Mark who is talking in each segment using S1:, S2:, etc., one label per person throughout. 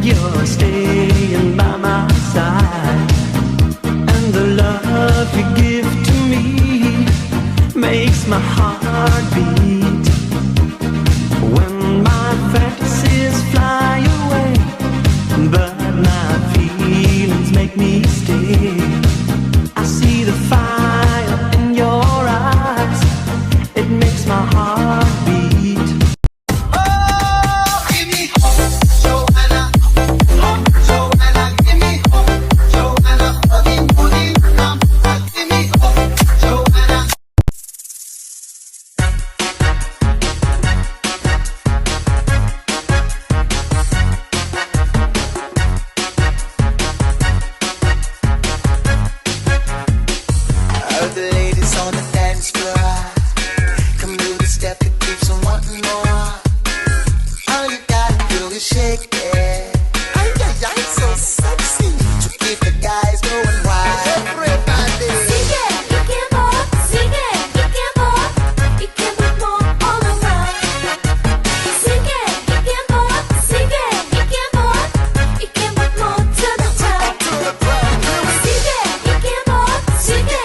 S1: You're staying by my side, and the love you give to me makes my heart beat. When my fantasies fly away, but my feelings make me stay, I see the fire in your eyes, it makes my heart beat.
S2: The ladies on the dance floor, come do the step that keeps on wanting more. All you gotta do is shake it. Ay, ay, ay, so sexy. To keep the guys going wild. Everybody
S3: sigue, you can move, sigue, you can move all around. Sigue, you can move, sigue, you can move more to the top. Sigue, you can move, sigue.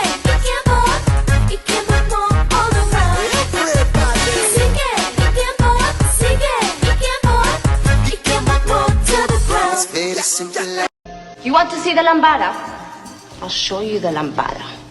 S2: very simple.
S4: You want to see the lambada? I'll show you the lambada.